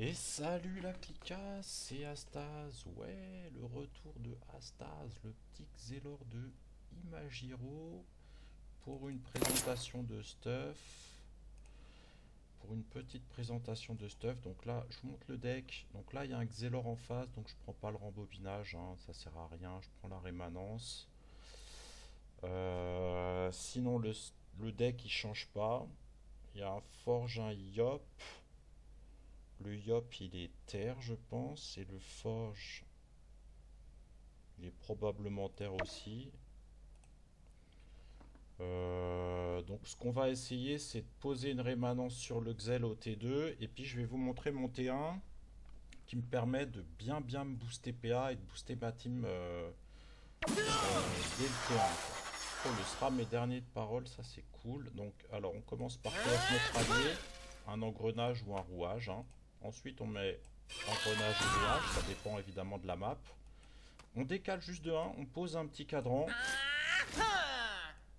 Et salut la clicasse, c'est Astaz. Ouais, le retour de Astaz, le petit Xelor de Imagiro pour une présentation de stuff. Pour une petite présentation de stuff. Donc là, je vous montre le deck. Donc là, il y a un Xelor en face, donc je prends pas le rembobinage, hein, ça sert à rien. Je prends la rémanence. Sinon, le deck il change pas. Il y a un Forge, un Yop. Le Yop il est terre, je pense, et le Forge il est probablement terre aussi. Donc ce qu'on va essayer c'est de poser une rémanence sur le Xel au T2 et puis je vais vous montrer mon T1 qui me permet de bien me booster PA et de booster ma team dès le T1. Oh, le sera mes derniers de parole, ça c'est cool. Donc alors on commence par PF notre allié, un engrenage ou un rouage, hein. Ensuite on met engrenage ou rouage, ça dépend évidemment de la map. On décale juste de 1, on pose un petit cadran,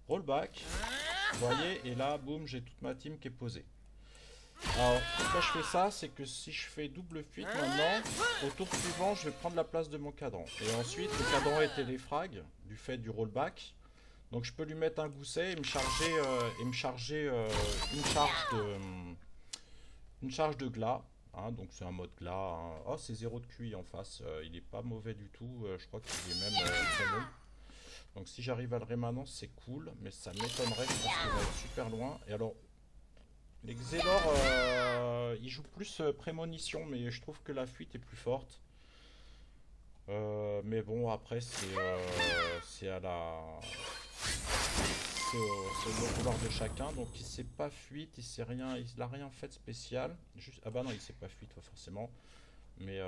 rollback, vous voyez, et là, boum, j'ai toute ma team qui est posée. Alors, pourquoi je fais ça? C'est que si je fais double fuite maintenant, au tour suivant, je vais prendre la place de mon cadran. Et ensuite, le cadran est téléfrag, du fait du rollback. Donc je peux lui mettre un gousset et me charger, une charge de glas. Hein, donc c'est un mode glas. Hein. Oh, c'est 0 de QI en face. Il est pas mauvais du tout. Je crois qu'il est même très bon. Donc si j'arrive à le rémanence, c'est cool, mais ça m'étonnerait, je pense qu'il va être super loin. Et alors, les Xelor, ils jouent plus prémonition, mais je trouve que la fuite est plus forte. Mais bon, après, c'est à la... C'est au vouloir de chacun, donc il sait pas fuite, il sait rien, il a rien fait de spécial. Juste... Ah bah non, il sait pas fuite, forcément. Mais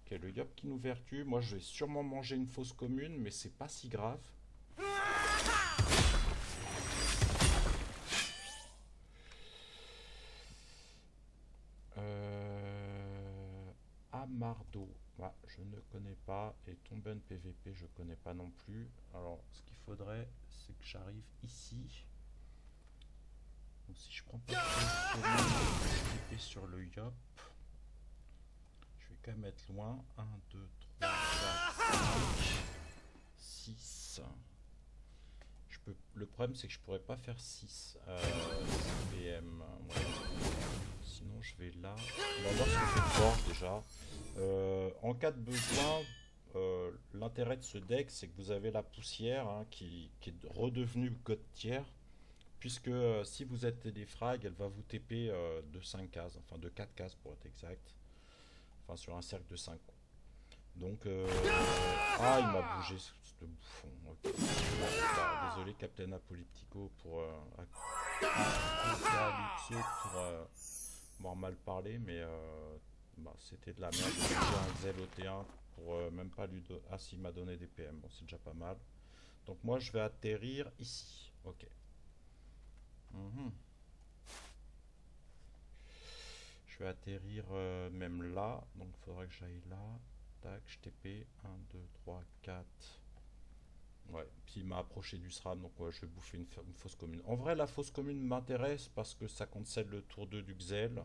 ok, le Yop qui nous vertue. Moi, je vais sûrement manger une fausse commune, mais c'est pas si grave. Amardo, ah, je ne connais pas. Et Tomben PVP, je connais pas non plus. Alors, ce qu'il faudrait, c'est que j'arrive ici. Donc, si je prends pas de PVP sur le Yop, je vais quand même être loin. 1, 2, 3, 4, 5, 6. Le problème, c'est que je pourrais pas faire 6 PM. Ouais. Sinon, je vais là. On va voir ce que fait le Forge déjà. En cas de besoin, l'intérêt de ce deck, c'est que vous avez la poussière, hein, qui est redevenue God tier. Puisque si vous êtes des frags, elle va vous TP de 5 cases, enfin de 4 cases pour être exact. Enfin sur un cercle de 5. Donc, ah, il m'a bougé ce bouffon. Okay. Bah, désolé, Captain Apolyptico, pour m'avoir mal parlé, mais bah, c'était de la merde. J'ai un Xel au T1 pour même pas lui donner. Ah, s'il m'a donné des PM, bon, c'est déjà pas mal. Donc, moi, je vais atterrir ici. Ok. Mhm. Je vais atterrir même là. Donc, il faudrait que j'aille là. Tac, je TP. 1, 2, 3, 4. Ouais, puis il m'a approché du SRAM, donc ouais, je vais bouffer une fausse commune. En vrai, la fausse commune m'intéresse parce que ça concède le tour 2 du Xel.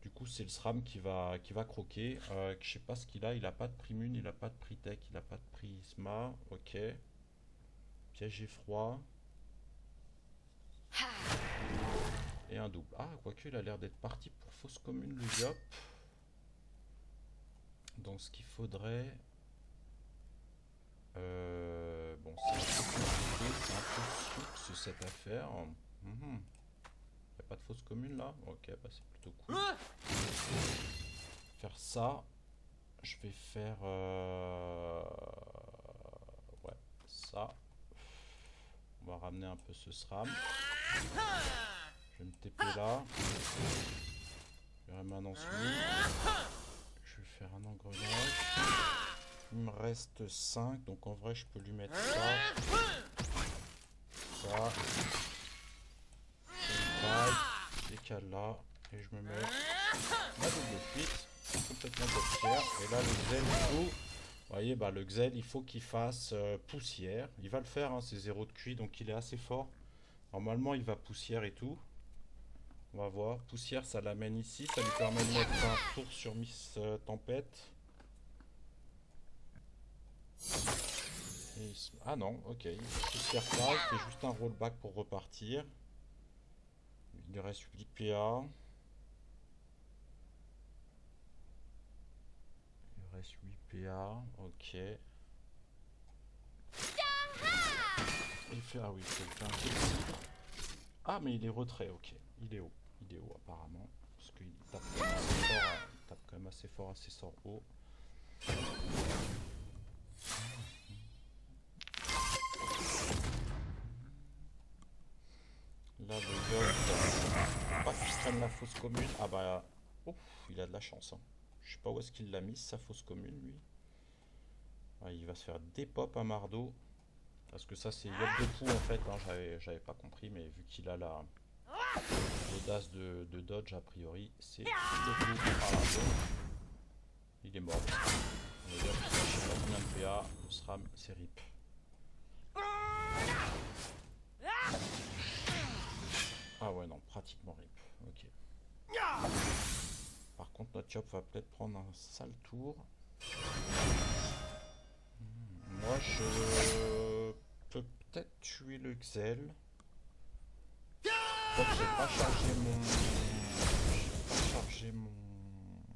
Du coup, c'est le SRAM qui va croquer. Je sais pas ce qu'il a. Il a pas de Primune, il a pas de Pritech, il a pas de Prisma. Ok. Piège et froid. Et un double. Ah, quoique, il a l'air d'être parti pour fausse commune, le Yop. Donc, ce qu'il faudrait. Bon, c'est un peu compliqué, c'est un peu souple cette affaire. Mhm. Y a pas de fausse commune là? Ok, bah c'est plutôt cool. Faire ça. Je vais faire ouais, ça. On va ramener un peu ce SRAM. Je vais me TP là. Je vais maintenant je vais faire un engrenage. Il me reste 5, donc en vrai je peux lui mettre ça. Ça. Je décale là. Et je me mets ma double fuite. Complètement bloquée. Et là le Zen du coup, Vous voyez, bah, le Xel, il faut qu'il fasse poussière. Il va le faire, hein, c'est 0 de QI, donc il est assez fort. Normalement, il va poussière et tout. On va voir. Poussière, ça l'amène ici. Ça lui permet de mettre un tour sur Miss Tempête. Ah non, ok. Il va juste faire ça. Il fait juste un rollback pour repartir. Il lui reste 8 PA. Il lui reste 8 PA. Ok. Il fait... Ah oui, il fait un petit... Ah, mais il est retrait, ok. Il est haut. Il est haut, apparemment. Parce qu'il tape quand même assez fort, il tape quand même assez fort à ses sorts hauts. Là, le Yod, faut pas qu'il prenne la fosse commune. Ah bah, ouf, il a de la chance. Hein. Je sais pas où est-ce qu'il l'a mis, sa fosse commune, lui. Ah, il va se faire des pop à Mardo. Parce que ça, c'est Yod de pou, en fait. Hein, j'avais pas compris, mais vu qu'il a l'audace de dodge, a priori, c'est Yod de pou. Voilà, bon. Il est mort. Le Yod, je sais pas combien de PA. Le SRAM, c'est RIP. Ah ouais, non, pratiquement RIP. Ok. Par contre, notre Yop va peut-être prendre un sale tour. Moi, je peux peut-être tuer le Xel. Je crois que j'ai pas chargé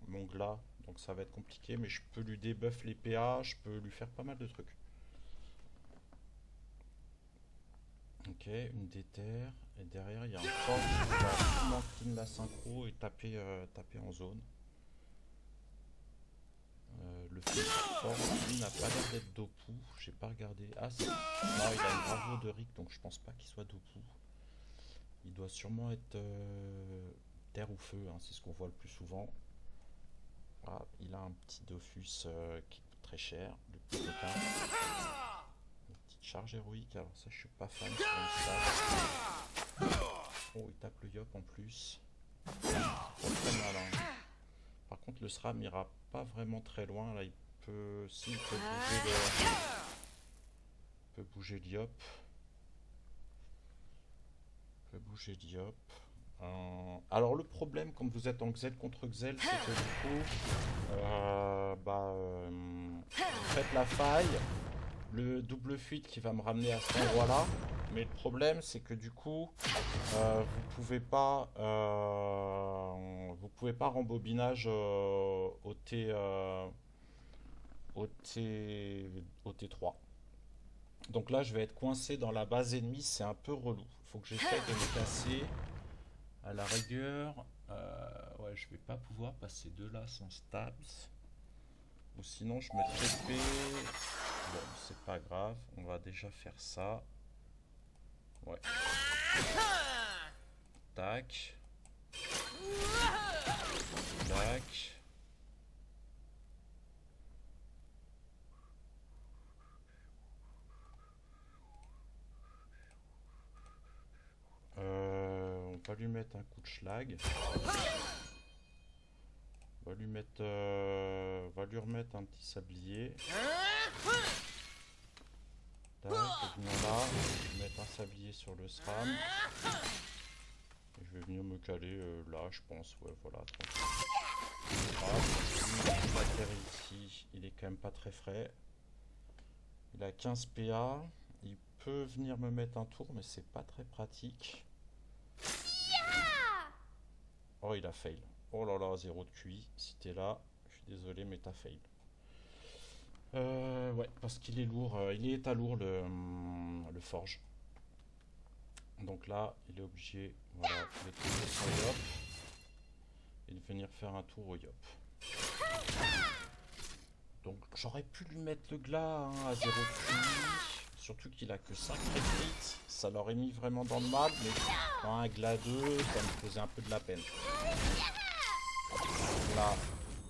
mon glas, donc ça va être compliqué, mais je peux lui débuff les PA, je peux lui faire pas mal de trucs. Ok, une déterre, et derrière il y a un forge qui va absolument clean la synchro et taper en zone. Le forge, lui, n'a pas l'air d'être Dopu, j'ai pas regardé. Ah si, non, il a une bravo de Rick, donc je pense pas qu'il soit Dopu. Il doit sûrement être terre ou feu, hein, c'est ce qu'on voit le plus souvent. Ah, il a un petit Dofus qui coûte très cher, le petit coquin. Une petite charge héroïque, alors ça je suis pas fan sur une stat. Oh, il tape le Yop en plus. Pas très mal, hein. Par contre, le SRAM ira pas vraiment très loin, là il peut... Si, il peut bouger le Yop. Il peut bouger le Yop. Alors le problème quand vous êtes en Xel contre Xel, c'est que du coup, vous faites la faille, le double fuite qui va me ramener à cet endroit-là, mais le problème c'est que du coup, vous pouvez pas rembobinage au T3. Donc là je vais être coincé dans la base ennemie, c'est un peu relou. Il faut que j'essaie de me casser. À la rigueur, ouais, je vais pas pouvoir passer de là sans stabs. Ou sinon, je me TP. Bon, c'est pas grave, on va déjà faire ça. Ouais. Tac. Tac. On va lui mettre un coup de schlag. On va lui remettre un petit sablier. Tac, venir là, je vais mettre un sablier sur le SRAM. Et je vais venir me caler là, je pense, ouais, voilà. Ici, il est quand même pas très frais. Il a 15 PA. Il peut venir me mettre un tour, mais c'est pas très pratique. Oh, il a fail. Oh là là, 0 de QI. Si t'es là, je suis désolé, mais t'as fail. Ouais, parce qu'il est lourd. Il est à lourd le forge. Donc là, il est obligé, voilà, de trouver son Yop et de venir faire un tour au Yop. Donc j'aurais pu lui mettre le glas hein, à 0 de QI. Surtout qu'il a que 5 répliques. Ça l'aurait mis vraiment dans le mal, mais quand un glas 2, ça me faisait un peu de la peine. Là,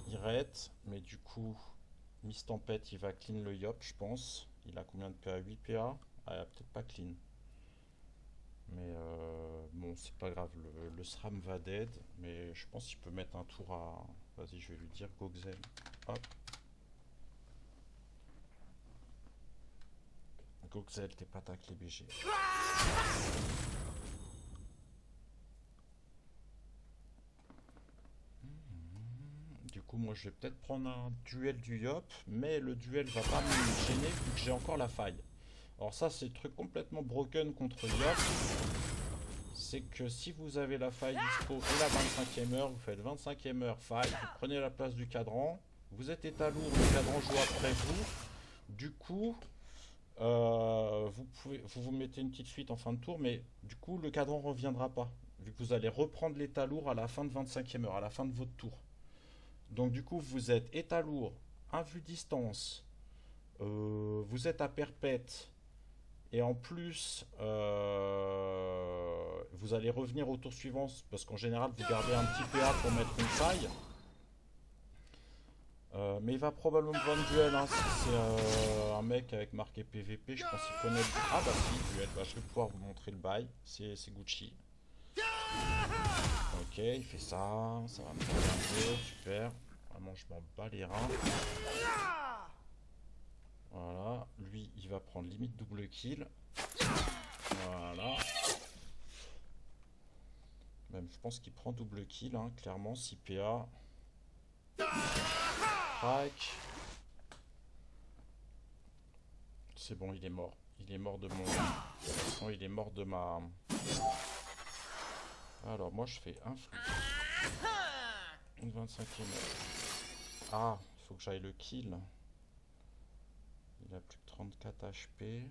il rate, mais du coup, Miss Tempête, il va clean le Yop, je pense. Il a combien de PA? 8 PA. Ah, il a peut-être pas clean. Mais bon, c'est pas grave, le SRAM va dead, mais je pense qu'il peut mettre un tour à... Vas-y, je vais lui dire Goxel. Hop. Goxel, t'es pas ta clé BG. Du coup, moi, je vais peut-être prendre un duel du Yop, mais le duel va pas me gêner vu que j'ai encore la faille. Alors ça, c'est le truc complètement broken contre Yop. C'est que si vous avez la faille dispo et la 25e heure, vous faites 25e heure faille, vous prenez la place du cadran, vous êtes état lourd, le cadran joue après vous. Du coup, vous mettez une petite fuite en fin de tour, mais du coup, le cadran ne reviendra pas. Vu que vous allez reprendre l'état lourd à la fin de 25e heure, à la fin de votre tour. Donc du coup, vous êtes état lourd, 1 vue distance, vous êtes à perpète, et en plus, vous allez revenir au tour suivant, parce qu'en général, vous gardez un petit PA pour mettre une faille. Mais il va probablement prendre duel, hein, si c'est un mec avec marqué PVP, je pense qu'il connaît... Ah bah si, duel, bah, je vais pouvoir vous montrer le bail, c'est Gucci. Ok, il fait ça, ça va me faire un peu, super. Vraiment, je m'en bats les reins. Voilà, lui, il va prendre limite double kill. Voilà. Même, je pense qu'il prend double kill, hein, clairement, 6 PA. Crac. C'est bon, il est mort. Il est mort de mon... De toute façon, il est mort de ma... Alors, moi, je fais un flux. Une 25e. Ah, il faut que j'aille le kill. Il a plus que 34 HP.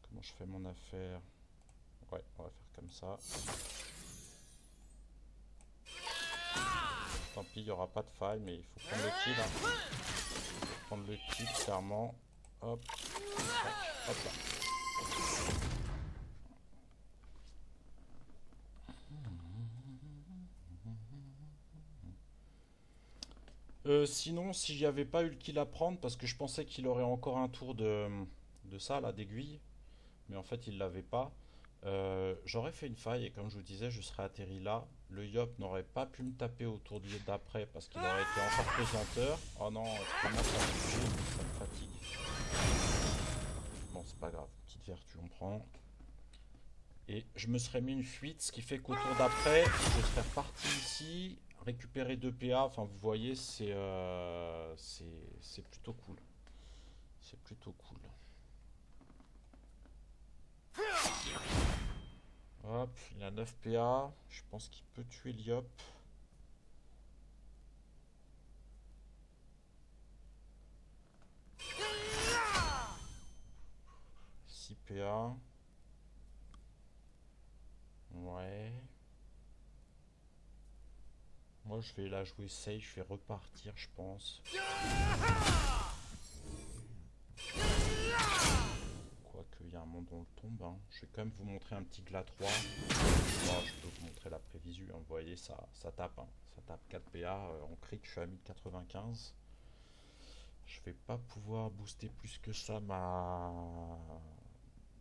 Comment je fais mon affaire? Ouais, on va faire comme ça. Tant pis, il n'y aura pas de faille, mais il faut prendre le kill. Hein. Il faut prendre le kill, clairement. Hop. Hop là. Sinon, si j'y avais pas eu le kill à prendre, parce que je pensais qu'il aurait encore un tour de ça, là, d'aiguille, mais en fait, il l'avait pas. J'aurais fait une faille et comme je vous disais, je serais atterri là. Le Yop n'aurait pas pu me taper au tour d'après parce qu'il aurait été encore pesanteur. Oh non, je commence à me bouger, ça me fatigue. Bon, c'est pas grave, petite vertu, on prend. Et je me serais mis une fuite, ce qui fait qu'au tour d'après, je serais reparti ici, récupérer 2 PA. Enfin, vous voyez, c'est plutôt cool. C'est plutôt cool. Hop, il a 9 PA. Je pense qu'il peut tuer Liop. PA. Ouais. Moi je vais la jouer safe, je vais repartir je pense. Quoique il y a un moment où on tombe. Hein. Je vais quand même vous montrer un petit glas 3. Oh, je peux vous montrer la prévisu. Hein. Vous voyez ça tape. Hein. Ça tape 4 PA. En crit je suis à 1095. Je vais pas pouvoir booster plus que ça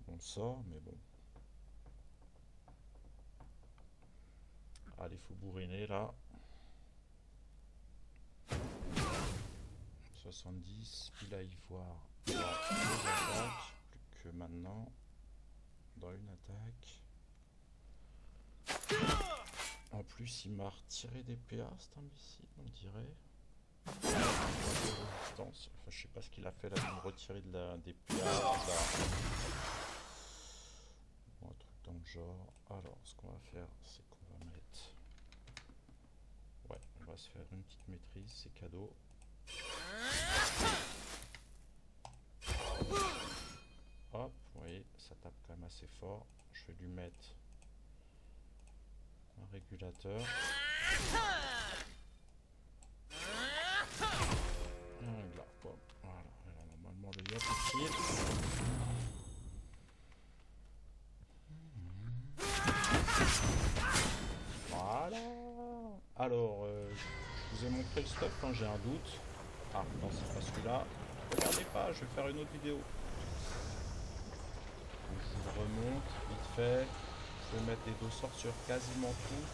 mon sort, mais bon. Allez, faut bourriner là. 70, il a ivoire dans 2 attaques, plus que maintenant dans une attaque. En plus, il m'a retiré des PA, cet imbécile, on dirait. Enfin, je sais pas ce qu'il a fait là, il me retirer des PA. Bon, un truc dans le genre. Alors, ce qu'on va faire, c'est qu'on va mettre. Ouais, on va se faire une petite maîtrise, c'est cadeau. Hop, vous voyez, ça tape quand même assez fort. Je vais lui mettre un régulateur. Un régulateur. Bon, voilà. Alors, normalement, le Yop est kill. Voilà. Alors, je vous ai montré le stuff quand j'ai un doute. Ah, non, c'est pas celui-là. Regardez pas, je vais faire une autre vidéo. Je vous remonte vite fait. Je vais mettre des dos sorts sur quasiment tout.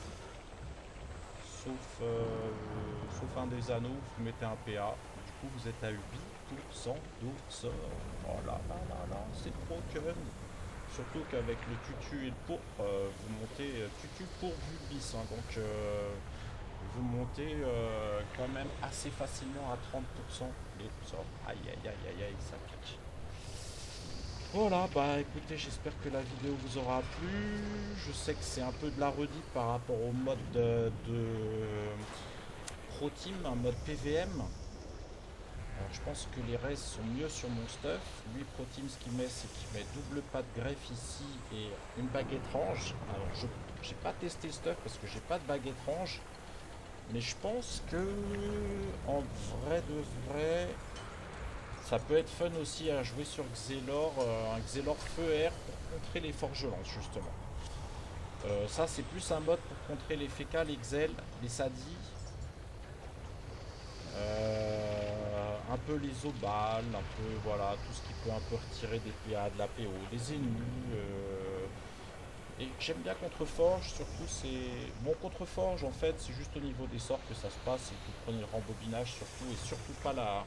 Sauf un des anneaux, vous mettez un PA. Du coup, vous êtes à 8. douceur. Oh là là là là, c'est broken. Surtout qu'avec le tutu et le pourpre, vous montez tutu pourvu bis, hein, donc vous montez quand même assez facilement à 30% douceur. Aïe aïe aïe aïe aïe, ça pique. Voilà, bah écoutez, j'espère que la vidéo vous aura plu. Je sais que c'est un peu de la redite par rapport au mode de Pro Team, un mode PVM. Alors je pense que les restes sont mieux sur mon stuff. Lui, Pro Team, ce qu'il met, c'est qu'il met double pas de greffe ici et une bague étrange. Alors je j'ai pas testé le stuff parce que j'ai pas de bague étrange. Mais je pense que en vrai de vrai, ça peut être fun aussi à jouer sur Xelor, un Xelor feu air pour contrer les forgelans justement. Ça c'est plus un mode pour contrer les fécales, les Xel, les Sadis, un peu les obales, un peu voilà, tout ce qui peut un peu retirer des PA, de la PO, des ennemis. Et j'aime bien Contreforge, surtout c'est. Bon, Contreforge en fait c'est juste au niveau des sorts que ça se passe et que vous prenez le rembobinage surtout et surtout pas la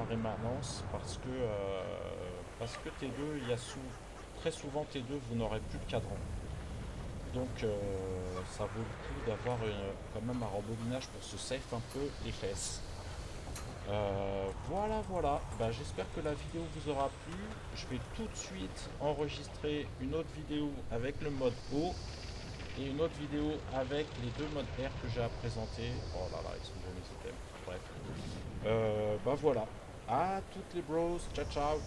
rémanence parce que T2 il y a très souvent T2 vous n'aurez plus de cadran. Donc ça vaut le coup d'avoir quand même un rembobinage pour se safe un peu les fesses. Voilà, voilà. Bah, j'espère que la vidéo vous aura plu. Je vais tout de suite enregistrer une autre vidéo avec le mode O et une autre vidéo avec les deux modes R que j'ai à présenter. Oh là là, ils sont beaux mes items. Bref. Bah voilà. À toutes les bros. Ciao, ciao.